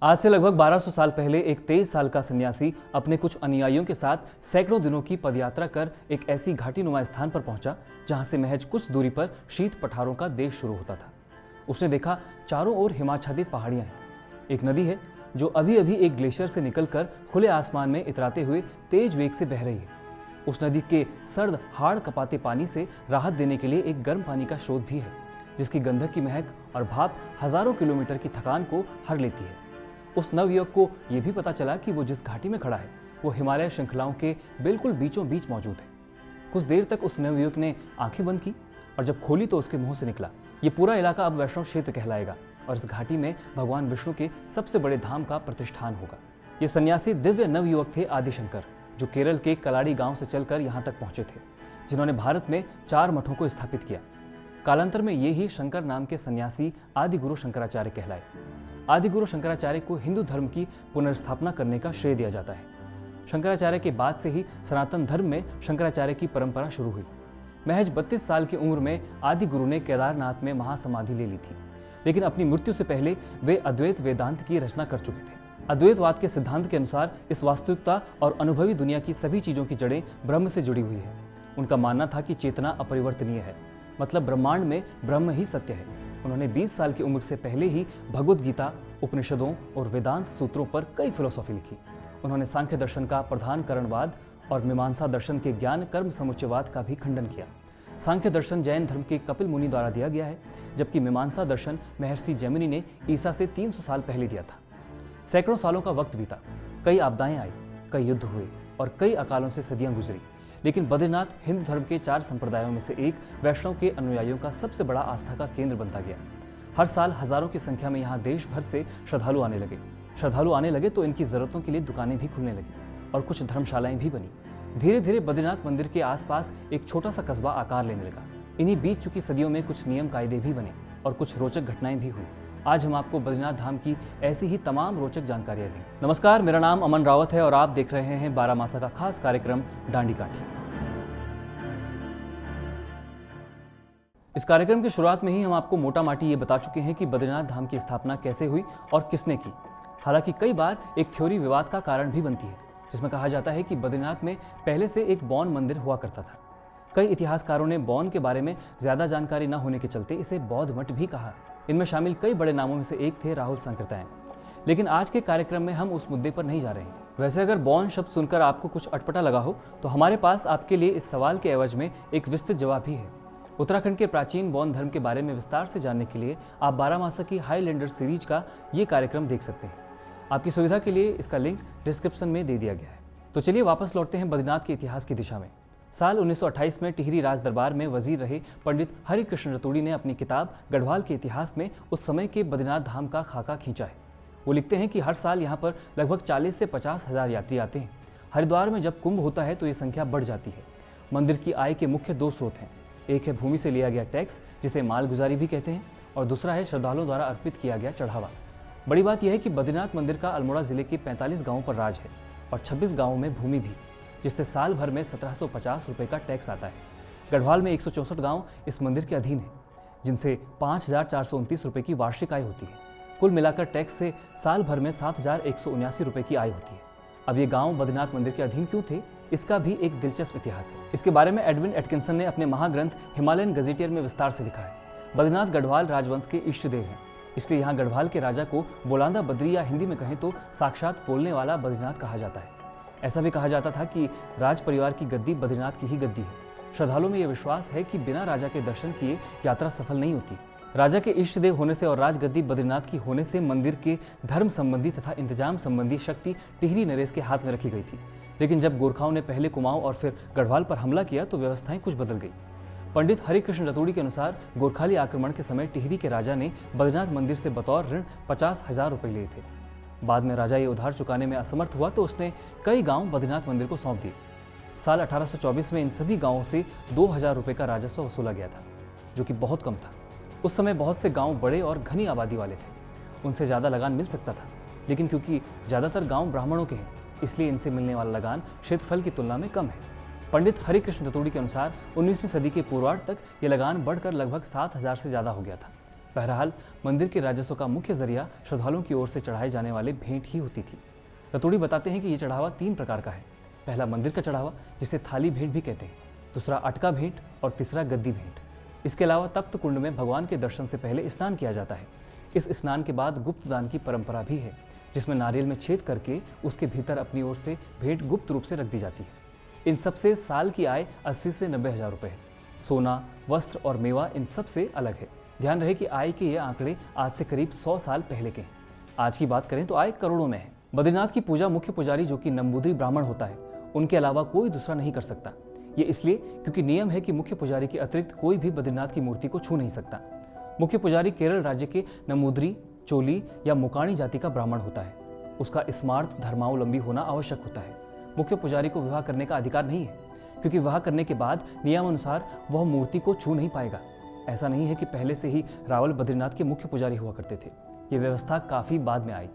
आज से लगभग 1200 साल पहले एक 23 साल का सन्यासी अपने कुछ अनुयायियों के साथ सैकड़ों दिनों की पदयात्रा कर एक ऐसी घाटी नुमा स्थान पर पहुंचा जहां से महज कुछ दूरी पर शीत पठारों का देश शुरू होता था। उसने देखा चारों ओर हिमाच्छादित पहाड़ियां हैं, एक नदी है जो अभी अभी एक ग्लेशियर से निकलकर खुले आसमान में इतराते हुए तेज वेग से बह रही है। उस नदी के सर्द हाड़ कपाते पानी से राहत देने के लिए एक गर्म पानी का स्रोत भी है, जिसकी गंधक की महक और भाप हजारों किलोमीटर की थकान को हर लेती है। उस नवयुवक को यह भी पता चला कि वो जिस घाटी में खड़ा है वो हिमालय श्रृंखलाओं के बिल्कुल बीचों बीच मौजूद है। कुछ देर तक उस नवयुवक ने आंखें बंद की और जब खोली तो उसके मुंह से निकला, ये पूरा इलाका अब वैष्णव क्षेत्र कहलाएगा और इस घाटी में भगवान विष्णु के सबसे बड़े धाम का प्रतिष्ठान होगा। ये सन्यासी दिव्य नवयुवक थे आदिशंकर, जो केरल के कलाड़ी गांव से चलकर यहाँ तक पहुंचे थे, जिन्होंने भारत में 4 मठों को स्थापित किया। कालांतर में ये ही शंकर नाम के सन्यासी आदि गुरु शंकराचार्य कहलाए। आदि गुरु शंकराचार्य को हिंदू धर्म की पुनर्स्थापना करने का श्रेय दिया जाता है। शंकराचार्य के बाद से ही सनातन धर्म में शंकराचार्य की परंपरा शुरू हुई। महज 32 साल की उम्र में आदि गुरु ने केदारनाथ में महासमाधि ले ली थी, लेकिन अपनी मृत्यु से पहले वे अद्वैत वेदांत की रचना कर चुके थे। अद्वैतवाद के सिद्धांत के अनुसार इस वास्तविकता और अनुभवी दुनिया की सभी चीजों की जड़ें ब्रह्म से जुड़ी हुई है। उनका मानना था कि चेतना अपरिवर्तनीय है, मतलब ब्रह्मांड में ब्रह्म ही सत्य है। उन्होंने 20 साल की उम्र से पहले ही भगवद गीता, उपनिषदों और वेदांत सूत्रों पर कई फिलोसॉफी लिखी। उन्होंने सांख्य दर्शन का प्रधानकरणवाद और मीमांसा दर्शन के ज्ञान कर्म समुच्चयवाद का भी खंडन किया। सांख्य दर्शन जैन धर्म के कपिल मुनि द्वारा दिया गया है, जबकि मीमांसा दर्शन महर्षि जैमिनी ने ईसा से 300 साल पहले दिया था। सैकड़ों सालों का वक्त बीता, कई आपदाएं आई, कई युद्ध हुए और कई अकालों से सदियां गुजरी, लेकिन बद्रीनाथ हिंदू धर्म के 4 संप्रदायों में से एक वैष्णव के अनुयायियों का सबसे बड़ा आस्था का केंद्र बनता गया। हर साल हजारों की संख्या में यहाँ देश भर से श्रद्धालु आने लगे तो इनकी जरूरतों के लिए दुकानें भी खुलने लगी और कुछ धर्मशालाएं भी बनी। धीरे धीरे बद्रीनाथ मंदिर के आसपास एक छोटा सा कस्बा आकार लेने लगा। इन्हीं बीत चुकी सदियों में कुछ नियम कायदे भी बने और कुछ रोचक घटनाएं भी हुई। आज हम आपको बद्रीनाथ धाम की ऐसी ही तमाम रोचक जानकारियां देंगे। नमस्कार, मेरा नाम अमन रावत है और आप देख रहे हैं 12 मासा का खास कार्यक्रम डांडी काठी। इस कार्यक्रम की शुरुआत में ही हम आपको मोटा माटी ये बता चुके हैं कि बद्रीनाथ धाम की स्थापना कैसे हुई और किसने की। हालांकि कई बार एक थ्योरी विवाद का कारण भी बनती है, जिसमें कहा जाता है कि बद्रीनाथ में पहले से एक बौन मंदिर हुआ करता था। कई इतिहासकारों ने बौन के बारे में ज्यादा जानकारी न होने के चलते इसे बौद्ध मठ भी कहा। इनमें शामिल कई बड़े नामों में से एक थे राहुल सांकृत्यायन। लेकिन आज के कार्यक्रम में हम उस मुद्दे पर नहीं जा रहे हैं। वैसे अगर बौन शब्द सुनकर आपको कुछ अटपटा लगा हो तो हमारे पास आपके लिए इस सवाल के एवज में एक विस्तृत जवाब भी है। उत्तराखंड के प्राचीन बौन धर्म के बारे में विस्तार से जानने के लिए आप 12 मासा की हाईलैंडर सीरीज का ये कार्यक्रम देख सकते हैं। आपकी सुविधा के लिए इसका लिंक डिस्क्रिप्शन में दे दिया गया है। तो चलिए वापस लौटते हैं बद्रीनाथ के इतिहास की दिशा में। साल 1928 में टिहरी राज दरबार में वजीर रहे पंडित हरिकृष्ण रतूड़ी ने अपनी किताब गढ़वाल के इतिहास में उस समय के बद्रीनाथ धाम का खाका खींचा है। वो लिखते हैं कि हर साल यहाँ पर लगभग 40 से 50 हजार यात्री आते हैं। हरिद्वार में जब कुंभ होता है तो ये संख्या बढ़ जाती है। मंदिर की आय के मुख्य 2 स्रोत हैं। एक है भूमि से लिया गया टैक्स, जिसे मालगुजारी भी कहते हैं, और दूसरा है श्रद्धालुओं द्वारा अर्पित किया गया चढ़ावा। बड़ी बात यह है कि बद्रीनाथ मंदिर का अल्मोड़ा जिले के 45 गाँवों पर राज है और 26 गाँवों में भूमि भी, जिससे साल भर में 1750 रुपये का टैक्स आता है। गढ़वाल में 164 गांव इस मंदिर के अधीन हैं, जिनसे 5429 रुपये की वार्षिक आय होती है। कुल मिलाकर टैक्स से साल भर में 7179 रुपये की आय होती है। अब ये गांव बद्रीनाथ मंदिर के अधीन क्यों थे, इसका भी एक दिलचस्प इतिहास है। इसके बारे में एडविन एटकिंसन ने अपने महाग्रंथ हिमालयन गजेटियर में विस्तार से लिखा है। बद्रीनाथ गढ़वाल राजवंश के इष्ट देव हैं, इसलिए यहाँ गढ़वाल के राजा को बोलांदा बद्री या हिंदी में कहें तो साक्षात बोलने वाला बद्रीनाथ कहा जाता है। ऐसा भी कहा जाता था कि राज परिवार की गद्दी बद्रीनाथ की ही गद्दी है। श्रद्धालुओं में यह विश्वास है कि बिना राजा के दर्शन किए यात्रा सफल नहीं होती। राजा के इष्ट देव होने से और राजगद्दी बद्रीनाथ की होने से मंदिर के धर्म संबंधी तथा इंतजाम संबंधी शक्ति टिहरी नरेश के हाथ में रखी गई थी। लेकिन जब गोरखाओं ने पहले कुमाऊं और फिर गढ़वाल पर हमला किया तो व्यवस्थाएं कुछ बदल गई। पंडित हरिकृष्ण रतूड़ी के अनुसार गोरखाली आक्रमण के समय टिहरी के राजा ने बद्रीनाथ मंदिर से बतौर ऋण 50,000 रुपये लिए थे। बाद में राजा ये उधार चुकाने में असमर्थ हुआ तो उसने कई गांव बद्रीनाथ मंदिर को सौंप दिए। साल 1824 में इन सभी गांवों से 2000 रुपये का राजस्व वसूला गया था, जो कि बहुत कम था। उस समय बहुत से गांव बड़े और घनी आबादी वाले थे, उनसे ज़्यादा लगान मिल सकता था, लेकिन क्योंकि ज़्यादातर गांव ब्राह्मणों के हैं इसलिए इनसे मिलने वाला लगान क्षेत्रफल की तुलना में कम है। पंडित हरिकृष्ण रतूड़ी के अनुसार 19वीं सदी के पूर्वार्ध तक ये लगान बढ़कर लगभग 7000 से ज़्यादा हो गया था। बहरहाल मंदिर के राजस्व का मुख्य जरिया श्रद्धालुओं की ओर से चढ़ाए जाने वाले भेंट ही होती थी। रतोड़ी बताते हैं कि ये चढ़ावा 3 प्रकार का है। पहला मंदिर का चढ़ावा, जिसे थाली भेंट भी कहते हैं, दूसरा अटका भेंट और तीसरा गद्दी भेंट। इसके अलावा तप्त कुंड में भगवान के दर्शन से पहले स्नान किया जाता है। इस स्नान के बाद गुप्त दान की परंपरा भी है, जिसमें नारियल में छेद करके उसके भीतर अपनी ओर से भेंट गुप्त रूप से रख दी जाती है। इन सब से साल की आय 80 से 90 हज़ार रुपये है। सोना, वस्त्र और मेवा इन सब से अलग है। ध्यान रहे कि आय के ये आंकड़े आज से करीब 100 साल पहले के हैं। आज की बात करें तो आय करोड़ों में है। बद्रीनाथ की पूजा मुख्य पुजारी, जो कि नंबूद्री ब्राह्मण होता है, उनके अलावा कोई दूसरा नहीं कर सकता। ये इसलिए क्योंकि नियम है कि मुख्य पुजारी के अतिरिक्त कोई भी बद्रीनाथ की मूर्ति को छू नहीं सकता। मुख्य पुजारी केरल राज्य के नंबूद्री, चोली या मुकाणी जाति का ब्राह्मण होता है। उसका स्मार्त धर्मावलंबी होना आवश्यक होता है। मुख्य पुजारी को विवाह करने का अधिकार नहीं है, क्योंकि विवाह करने के बाद नियमानुसार वह मूर्ति को छू नहीं पाएगा। ऐसा नहीं है कि पहले से ही रावल बद्रीनाथ के मुख्य पुजारी हुआ करते थे। ये व्यवस्था काफी बाद में आई।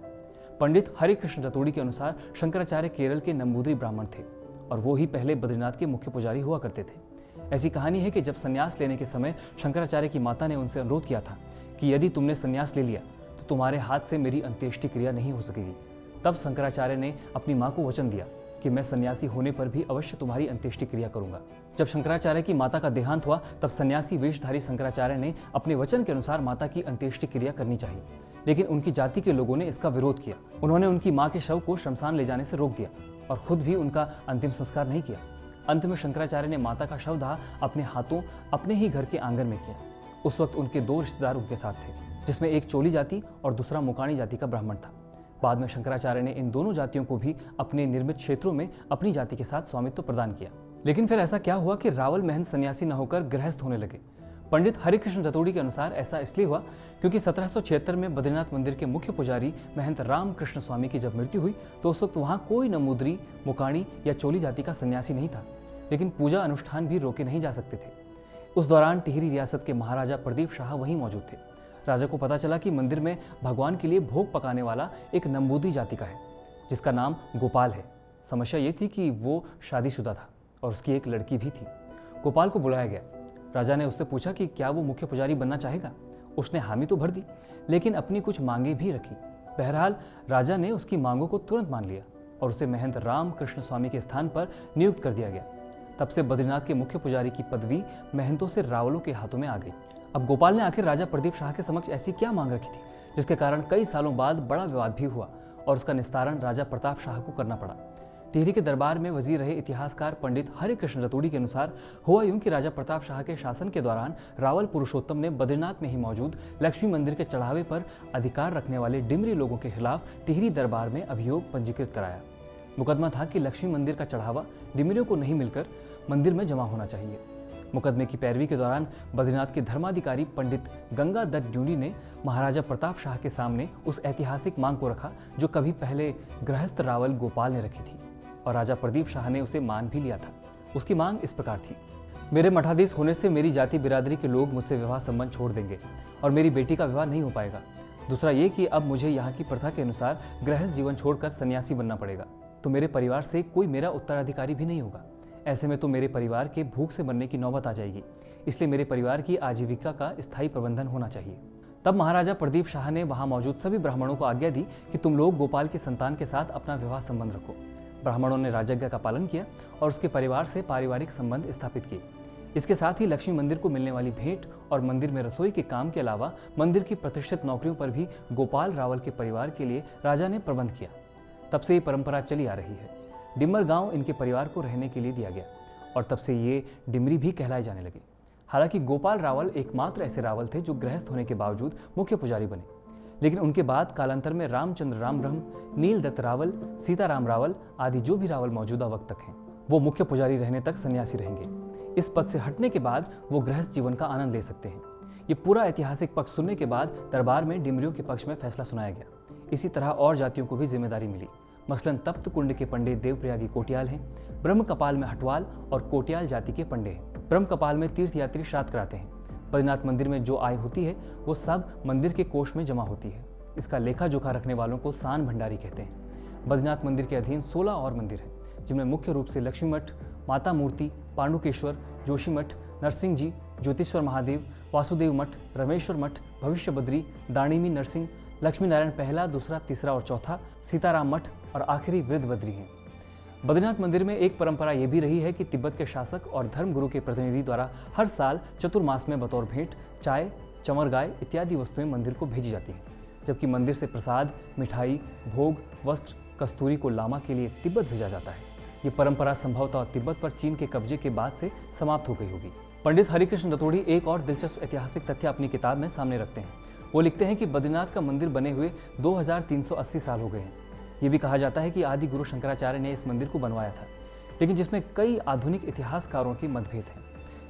पंडित हरिकृष्ण रतोड़ी के अनुसार शंकराचार्य केरल के नंबूद्री ब्राह्मण थे और वो ही पहले बद्रीनाथ के मुख्य पुजारी हुआ करते थे। ऐसी कहानी है कि जब संन्यास लेने के समय शंकराचार्य की माता ने उनसे अनुरोध किया था कि यदि तुमने संन्यास ले लिया तो तुम्हारे हाथ से मेरी अंत्येष्टि क्रिया नहीं हो सकेगी। तब शंकराचार्य ने अपनी मां को वचन दिया कि मैं सन्यासी होने पर भी अवश्य तुम्हारी अंत्येष्टि क्रिया करूंगा। जब शंकराचार्य की माता का देहांत हुआ तब सन्यासी वेशधारी शंकराचार्य ने अपने वचन के अनुसार माता की अंत्येष्टि क्रिया करनी चाहिए, लेकिन उनकी जाति के लोगों ने इसका विरोध किया। उन्होंने उनकी मां के शव को श्मशान ले जाने से रोक दिया और खुद भी उनका अंतिम संस्कार नहीं किया। अंत में शंकराचार्य ने माता का शवदाह अपने हाथों अपने ही घर के आंगन में किया। उस वक्त उनके 2 रिश्तेदार उनके साथ थे, जिसमें एक चोली जाति और दूसरा मुकाणी जाति का ब्राह्मण था। बाद में शंकराचार्य ने इन दोनों जातियों को भी अपने निर्मित क्षेत्रों में अपनी जाति के साथ स्वामित्व प्रदान किया। लेकिन फिर ऐसा क्या हुआ कि रावल महंत सन्यासी न होकर गृहस्थ होने लगे? पंडित हरिकृष्ण रतोड़ी के अनुसार ऐसा इसलिए हुआ क्योंकि 1776 में बद्रीनाथ मंदिर के मुख्य पुजारी महंत रामकृष्ण स्वामी की जब मृत्यु हुई तो उस वक्त वहां कोई नंबूद्री, मुकाणी या चोली जाति का सन्यासी नहीं था। लेकिन पूजा अनुष्ठान भी रोके नहीं जा सकते थे। उस दौरान टिहरी रियासत के महाराजा प्रदीप शाह वहीं मौजूद थे। राजा को पता चला कि मंदिर में भगवान के लिए भोग पकाने वाला एक नंबूद्री जाति का है, जिसका नाम गोपाल है। समस्या ये थी कि वो शादीशुदा था और उसकी एक लड़की भी थी। गोपाल को बुलाया गया। राजा ने उससे पूछा कि क्या वो मुख्य पुजारी बनना चाहेगा। उसने हामी तो भर दी, लेकिन अपनी कुछ मांगे भी रखी। बहरहाल राजा ने उसकी मांगों को तुरंत मान लिया और उसे महंत रामकृष्ण स्वामी के स्थान पर नियुक्त कर दिया गया। तब से बद्रीनाथ के मुख्य पुजारी की पदवी महंतों से रावलों के हाथों में आ गई। अब गोपाल ने आखिर राजा प्रदीप शाह के समक्ष ऐसी क्या मांग रखी थी, जिसके कारण कई सालों बाद बड़ा विवाद भी हुआ और उसका निस्तारण राजा प्रताप शाह को करना पड़ा। टिहरी के दरबार में वजीर रहे इतिहासकार पंडित हरिकृष्ण रतोड़ी के अनुसार हुआ यूं कि राजा प्रताप शाह के शासन के दौरान रावल पुरुषोत्तम ने बद्रीनाथ में ही मौजूद लक्ष्मी मंदिर के चढ़ावे पर अधिकार रखने वाले डिमरी लोगों के खिलाफ टिहरी दरबार में अभियोग पंजीकृत कराया। मुकदमा था कि लक्ष्मी मंदिर का चढ़ावा डिमरियों को नहीं मिलकर मंदिर में जमा होना चाहिए। मुकदमे की पैरवी के दौरान बद्रीनाथ के धर्माधिकारी पंडित गंगा दत्त ड्यूडी ने महाराजा प्रताप शाह के सामने उस ऐतिहासिक मांग को रखा जो कभी पहले गृहस्थ रावल गोपाल ने रखी थी, और राजा प्रदीप शाह ने उसे मान भी लिया था। उसकी मांग इस प्रकार थी: मेरे मठाधीश होने से मेरी जाति बिरादरी के लोग मुझसे विवाह संबंध छोड़ देंगे और मेरी बेटी का विवाह नहीं हो पाएगा। दूसरा ये कि अब मुझे यहाँ की प्रथा के अनुसार गृहस्थ जीवन छोड़कर सन्यासी बनना पड़ेगा, तो मेरे परिवार से कोई मेरा उत्तराधिकारी भी नहीं होगा। ऐसे में तो मेरे परिवार के भूख से मरने की नौबत आ जाएगी, इसलिए मेरे परिवार की आजीविका का स्थायी प्रबंधन होना चाहिए। तब महाराजा प्रदीप शाह ने वहां मौजूद सभी ब्राह्मणों को आज्ञा दी कि तुम लोग गोपाल की संतान के साथ अपना विवाह संबंध रखो। ब्राह्मणों ने राजज्ञा का पालन किया और उसके परिवार से पारिवारिक संबंध स्थापित किए। इसके साथ ही लक्ष्मी मंदिर को मिलने वाली भेंट और मंदिर में रसोई के काम के अलावा मंदिर की प्रतिष्ठित नौकरियों पर भी गोपाल रावल के परिवार के लिए राजा ने प्रबंध किया। तब से ये परंपरा चली आ रही है। डिमर गांव इनके परिवार को रहने के लिए दिया गया और तब से ये डिमरी भी कहलाए जाने लगे। हालांकि गोपाल रावल एकमात्र ऐसे रावल थे जो गृहस्थ होने के बावजूद मुख्य पुजारी बने, लेकिन उनके बाद कालांतर में रामचंद्र राम ब्रह्म, नील दत्त रावल, सीताराम रावल आदि जो भी रावल मौजूदा वक्त तक हैं, वो मुख्य पुजारी रहने तक सन्यासी रहेंगे। इस पद से हटने के बाद वो गृहस्थ जीवन का आनंद ले सकते हैं। ये पूरा ऐतिहासिक पक्ष सुनने के बाद दरबार में डिमरियों के पक्ष में फैसला सुनाया गया। इसी तरह और जातियों को भी जिम्मेदारी मिली। मसलन तप्त कुंड के पंडे देवप्रयागी कोटियाल हैं, ब्रह्म कपाल में हटवाल और कोटियाल जाति के पंडे हैं। ब्रह्म कपाल में तीर्थयात्री श्राद्ध कराते हैं। बद्रीनाथ मंदिर में जो आय होती है वो सब मंदिर के कोष में जमा होती है। इसका लेखा जोखा रखने वालों को सान भंडारी कहते हैं। बद्रीनाथ मंदिर के अधीन 16 और मंदिर हैं, जिनमें मुख्य रूप से लक्ष्मी मठ, माता मूर्ति, पांडुकेश्वर, जोशी मठ, नरसिंह जी, ज्योतिश्वर महादेव, वासुदेव मठ, रमेश्वर मठ, भविष्य बद्री, दाणिमी नरसिंह, लक्ष्मी नारायण पहला, दूसरा, तीसरा और चौथा, सीताराम मठ और आखिरी वृद्ध बद्री हैं। बद्रीनाथ मंदिर में एक परंपरा यह भी रही है कि तिब्बत के शासक और धर्मगुरु के प्रतिनिधि द्वारा हर साल चतुर्मास में बतौर भेंट चाय, चंवर गाय इत्यादि वस्तुएं मंदिर को भेजी जाती हैं, जबकि मंदिर से प्रसाद, मिठाई, भोग, वस्त्र, कस्तूरी को लामा के लिए तिब्बत भेजा जाता है। ये परंपरा संभवतः तिब्बत पर चीन के कब्जे के बाद से समाप्त हो गई होगी। पंडित हरिकृष्ण रतोड़ी एक और दिलचस्प ऐतिहासिक तथ्य अपनी किताब में सामने रखते हैं। वो लिखते हैं कि बद्रीनाथ का मंदिर बने हुए 2380 साल हो गए हैं। ये भी कहा जाता है कि आदि गुरु शंकराचार्य ने इस मंदिर को बनवाया था, लेकिन जिसमें कई आधुनिक इतिहासकारों के मतभेद हैं,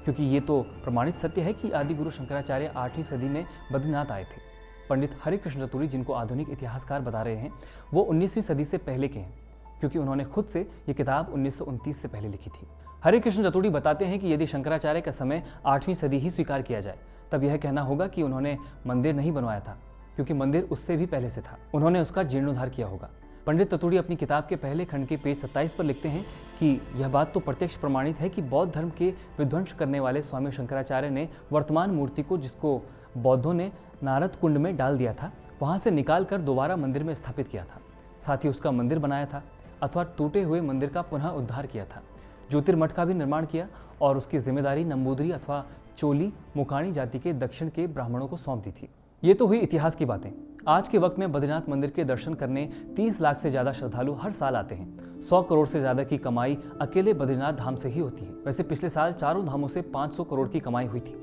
क्योंकि ये तो प्रमाणित सत्य है कि आदि गुरु शंकराचार्य 8वीं सदी में बद्रीनाथ आए थे। पंडित हरिकृष्ण रतोड़ी, जिनको आधुनिक इतिहासकार बता रहे हैं, वो 19वीं सदी से पहले के हैं, क्योंकि उन्होंने खुद से ये किताब 1929 से पहले लिखी थी। हरिकृष्ण रतोड़ी बताते हैं कि यदि शंकराचार्य का समय 8वीं सदी ही स्वीकार किया जाए, तब यह कहना होगा कि उन्होंने मंदिर नहीं बनवाया था, क्योंकि मंदिर उससे भी पहले से था। उन्होंने उसका जीर्णोद्धार किया होगा। पंडित रतोड़ी अपनी किताब के पहले खंड के पेज 27 पर लिखते हैं कि यह बात तो प्रत्यक्ष प्रमाणित है कि बौद्ध धर्म के विध्वंस करने वाले स्वामी शंकराचार्य ने वर्तमान मूर्ति को, जिसको बौद्धों ने नारद कुंड में डाल दिया था, वहां से निकाल कर दोबारा मंदिर में स्थापित किया था। साथ ही उसका मंदिर बनाया था अथवा टूटे हुए मंदिर का पुनः उद्धार किया था। ज्योतिर्मठ का भी निर्माण किया और उसकी जिम्मेदारी नंबूदरी अथवा चोली मुकाणी जाति के दक्षिण के ब्राह्मणों को सौंप दी थी। ये तो हुई इतिहास की बातें। आज के वक्त में बद्रीनाथ मंदिर के दर्शन करने 30 लाख से ज्यादा श्रद्धालु हर साल आते हैं। 100 करोड़ से ज्यादा की कमाई अकेले बद्रीनाथ धाम से ही होती है। वैसे पिछले साल चारों धामों से 500 करोड़ की कमाई हुई थी।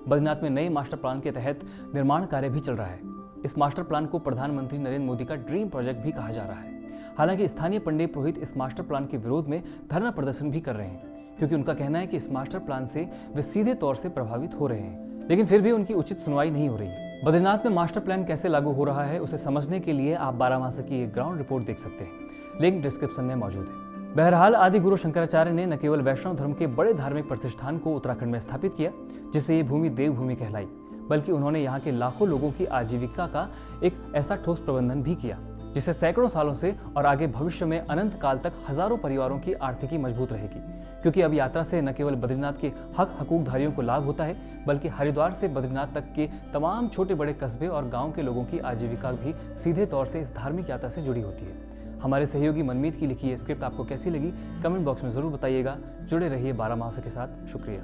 बद्रीनाथ में नए मास्टर प्लान के तहत निर्माण कार्य भी चल रहा है। इस मास्टर प्लान को प्रधानमंत्री नरेंद्र मोदी का ड्रीम प्रोजेक्ट भी कहा जा रहा है। हालांकि स्थानीय पंडित पुरोहित इस मास्टर प्लान के विरोध में धरना प्रदर्शन भी कर रहे हैं, क्योंकि उनका कहना है कि इस मास्टर प्लान से वे सीधे तौर से प्रभावित हो रहे हैं, लेकिन फिर भी उनकी उचित सुनवाई नहीं हो रही है। बद्रीनाथ में मास्टर प्लान कैसे लागू हो रहा है, उसे समझने के लिए आप 12 मास की एक ग्राउंड रिपोर्ट देख सकते हैं। लिंक डिस्क्रिप्शन में मौजूद है। बहरहाल आदि गुरु शंकराचार्य ने न केवल वैष्णव धर्म के बड़े धार्मिक प्रतिष्ठान को उत्तराखंड में स्थापित किया, जिससे ये भूमि देवभूमि कहलाई, बल्कि उन्होंने यहाँ के लाखों लोगों की आजीविका का एक ऐसा ठोस प्रबंधन भी किया, जिससे सैकड़ों सालों से और आगे भविष्य में अनंत काल तक हजारों परिवारों की आर्थिकी मजबूत रहेगी। क्योंकि अब यात्रा से न केवल बद्रीनाथ के हकूकधारियों को लाभ होता है, बल्कि हरिद्वार से बद्रीनाथ तक के तमाम छोटे बड़े कस्बे और गांव के लोगों की आजीविका भी सीधे तौर से इस धार्मिक यात्रा से जुड़ी होती है। हमारे सहयोगी मनमीत की लिखी ये स्क्रिप्ट आपको कैसी लगी, कमेंट बॉक्स में जरूर बताइएगा। जुड़े रहिए 12 मास के साथ। शुक्रिया।